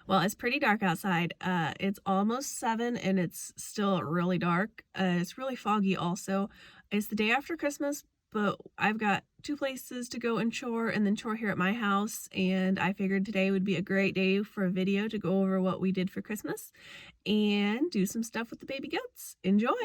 Well, it's pretty dark outside. It's almost 7 and it's still really dark. It's really foggy also. It's the day after Christmas, but I've got 2 places to go and chore and then chore here at my house, and I figured today would be a great day for a video to go over what we did for Christmas and do some stuff with the baby goats. Enjoy!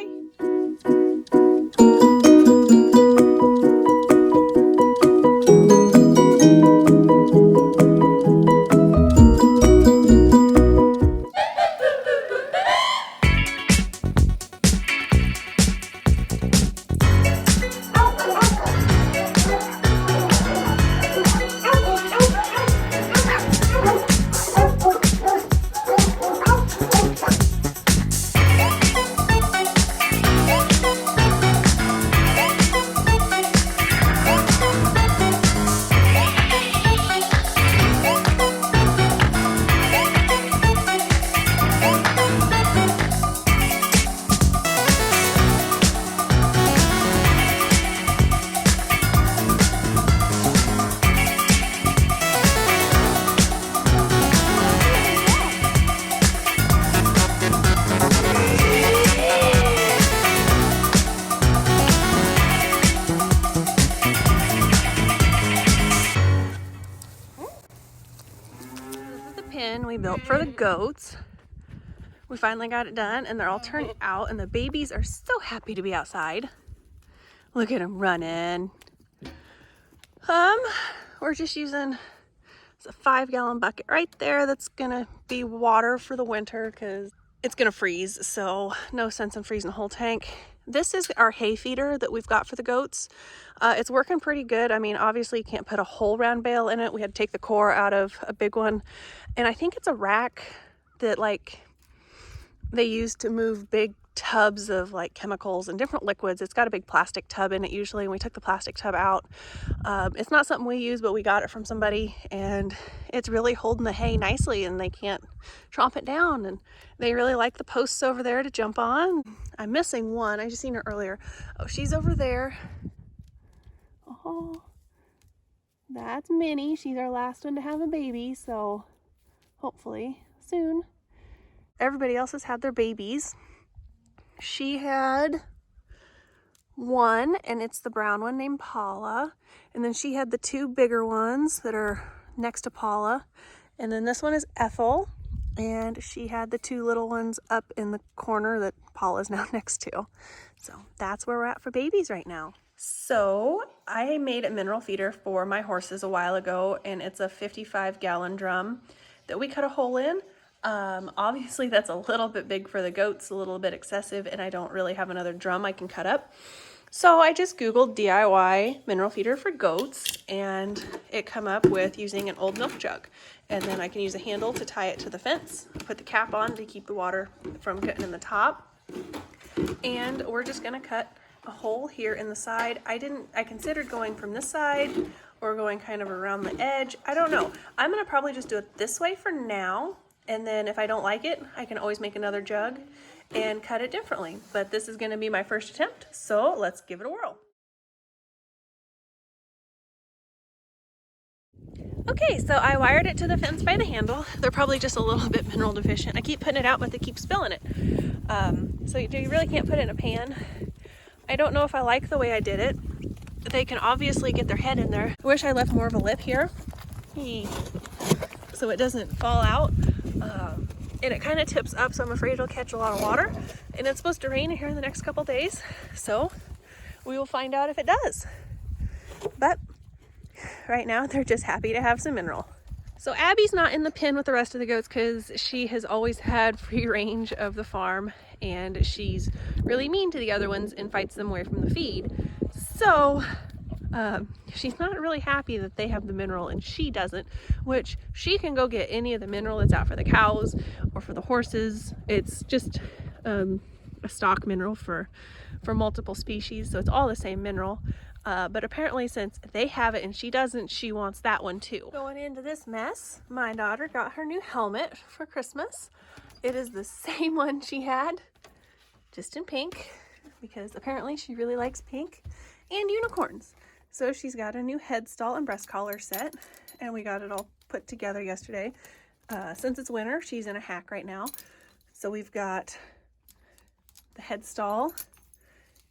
Pen we built for the goats. We finally got it done and they're all turned out and the babies are so happy to be outside. Look at them running. We're just using a 5-gallon bucket right there that's gonna be water for the winter because it's gonna freeze, so no sense in freezing the whole tank. This is our hay feeder that we've got for the goats. It's working pretty good. I mean, obviously you can't put a whole round bale in it. We had to take the core out of a big one. And I think it's a rack that like they use to move big tubs of like chemicals and different liquids. It's got a big plastic tub in it usually, and we took the plastic tub out. It's not something we use, but we got it from somebody, and it's really holding the hay nicely and they can't tromp it down, and they really like the posts over there to jump on. I'm missing one. I just seen her earlier. Oh, she's over there. Oh, that's Minnie. She's our last one to have a baby, so hopefully soon. Everybody else has had their babies. She had one, and it's the brown one named Paula. And then she had the 2 bigger ones that are next to Paula. And then this one is Ethel. And she had the 2 little ones up in the corner that Paula's now next to. So that's where we're at for babies right now. So I made a mineral feeder for my horses a while ago, and it's a 55-gallon drum that we cut a hole in. Obviously that's a little bit big for the goats, a little bit excessive, and I don't really have another drum I can cut up. So I just Googled DIY mineral feeder for goats, and it come up with using an old milk jug. And then I can use a handle to tie it to the fence, put the cap on to keep the water from getting in the top. And we're just gonna cut a hole here in the side. I considered going from this side or going kind of around the edge. I don't know. I'm gonna probably just do it this way for now. And then if I don't like it, I can always make another jug and cut it differently. But this is gonna be my first attempt, so let's give it a whirl. Okay, so I wired it to the fence by the handle. They're probably just a little bit mineral deficient. I keep putting it out, but they keep spilling it. So you really can't put it in a pan. I don't know if I like the way I did it. They can obviously get their head in there. I wish I left more of a lip here, so it doesn't fall out. And it kind of tips up, so I'm afraid it'll catch a lot of water. And it's supposed to rain here in the next couple days, so we will find out if it does. But right now they're just happy to have some mineral. So Abby's not in the pen with the rest of the goats because she has always had free range of the farm, and she's really mean to the other ones and fights them away from the feed. So she's not really happy that they have the mineral and she doesn't, which she can go get any of the mineral that's out for the cows or for the horses. It's just a stock mineral for multiple species, so it's all the same mineral. But apparently since they have it and she doesn't, she wants that one too. Going into this mess, my daughter got her new helmet for Christmas. It is the same one she had, just in pink, because apparently she really likes pink and unicorns. So she's got a new head stall and breast collar set, and we got it all put together yesterday. Since it's winter, she's in a hack right now. So we've got the head stall,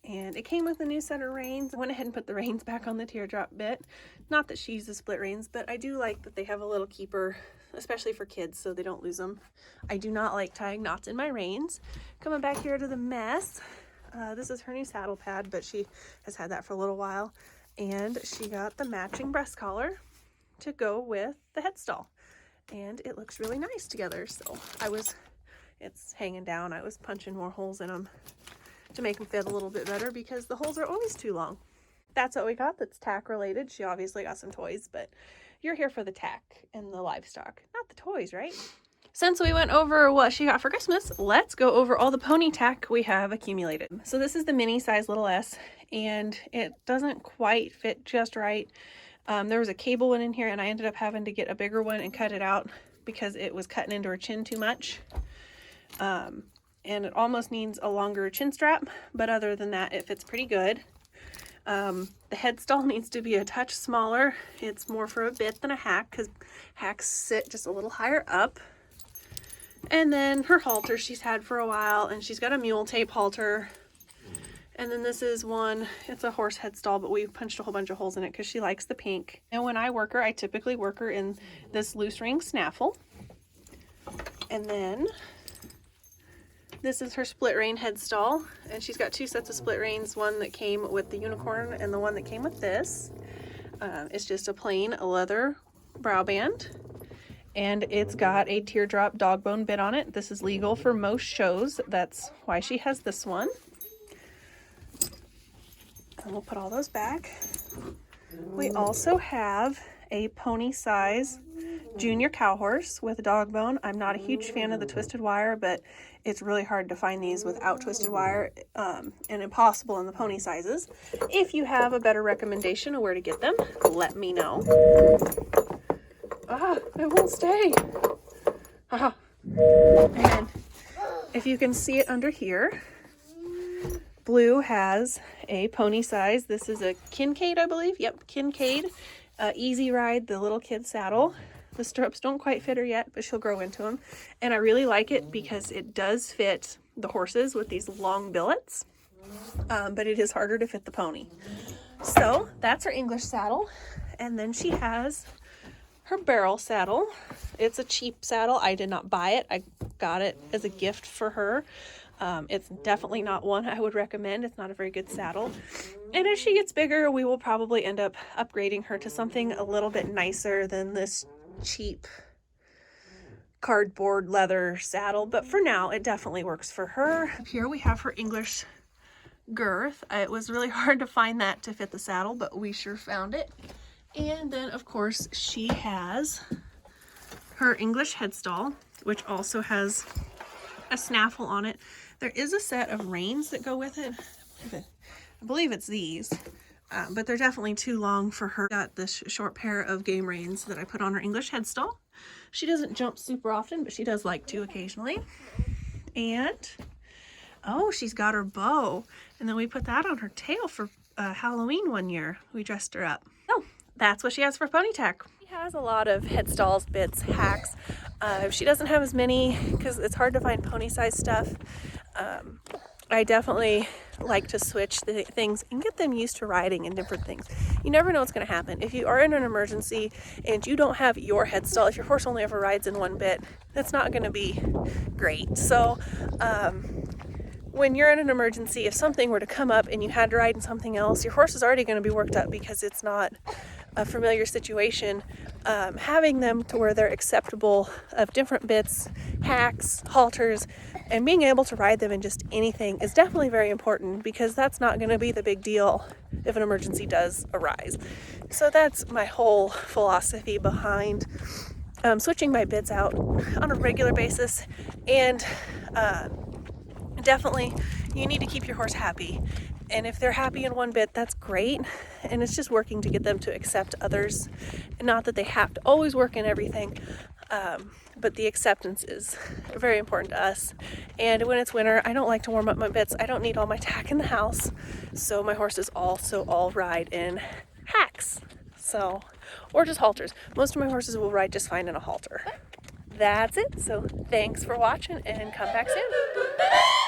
and it came with a new set of reins. I went ahead and put the reins back on the teardrop bit. Not that she uses split reins, but I do like that they have a little keeper, especially for kids, so they don't lose them. I do not like tying knots in my reins. Coming back here to the mess, this is her new saddle pad, but she has had that for a little while. And she got the matching breast collar to go with the head stall. And it looks really nice together. So it's hanging down. I was punching more holes in them to make them fit a little bit better because the holes are always too long. That's what we got that's tack related. She obviously got some toys, but you're here for the tack and the livestock, not the toys, right? Since we went over what she got for Christmas, let's go over all the pony tack we have accumulated. So this is the mini size little S, and it doesn't quite fit just right. There was a cable one in here, and I ended up having to get a bigger one and cut it out because it was cutting into her chin too much. And it almost needs a longer chin strap, but other than that, it fits pretty good. The head stall needs to be a touch smaller. It's more for a bit than a hack because hacks sit just a little higher up. And then her halter she's had for a while, and she's got a mule tape halter. And then this is one, it's a horse head stall, but we've punched a whole bunch of holes in it because she likes the pink. And when I work her, I typically work her in this loose ring snaffle. And then this is her split rein head stall, and she's got two sets of split reins, one that came with the unicorn and the one that came with this. It's just a plain leather brow band, and it's got a teardrop dog bone bit on it. This is legal for most shows. That's why she has this one. And we'll put all those back. We also have a pony size junior cow horse with a dog bone. I'm not a huge fan of the twisted wire, but it's really hard to find these without twisted wire, and impossible in the pony sizes. If you have a better recommendation of where to get them, let me know. It won't stay. And if you can see it under here, Blue has a pony size. This is a Kincaid, I believe. Yep, Kincaid. Easy Ride, the little kid saddle. The stirrups don't quite fit her yet, but she'll grow into them. And I really like it because it does fit the horses with these long billets, but it is harder to fit the pony. So that's her English saddle. And then she has her barrel saddle. It's a cheap saddle. I did not buy it. I got it as a gift for her. It's definitely not one I would recommend. It's not a very good saddle. And as she gets bigger, we will probably end up upgrading her to something a little bit nicer than this cheap cardboard leather saddle. But for now, it definitely works for her. Up here we have her English girth. It was really hard to find that to fit the saddle, but we sure found it. And then, of course, she has her English headstall, which also has a snaffle on it. There is a set of reins that go with it. I believe it's these, but they're definitely too long for her. Got this short pair of game reins that I put on her English headstall. She doesn't jump super often, but she does like to occasionally. And, oh, she's got her bow. And then we put that on her tail for Halloween one year. We dressed her up. Oh, that's what she has for pony tack. She has a lot of headstalls, bits, hacks. She doesn't have as many because it's hard to find pony size stuff. I definitely like to switch the things and get them used to riding and different things. You never know what's going to happen. If you are in an emergency and you don't have your headstall, if your horse only ever rides in one bit, that's not going to be great. So when you're in an emergency, if something were to come up and you had to ride in something else, your horse is already going to be worked up because it's not a familiar situation. Having them to where they're acceptable of different bits, hacks, halters, and being able to ride them in just anything is definitely very important because that's not going to be the big deal if an emergency does arise. So that's my whole philosophy behind switching my bits out on a regular basis. And definitely you need to keep your horse happy. And if they're happy in one bit, that's great. And it's just working to get them to accept others. Not that they have to always work in everything, but the acceptance is very important to us. And when it's winter, I don't like to warm up my bits. I don't need all my tack in the house. So my horses also all ride in hacks. So, or just halters. Most of my horses will ride just fine in a halter. that's it. So thanks for watching and come back soon.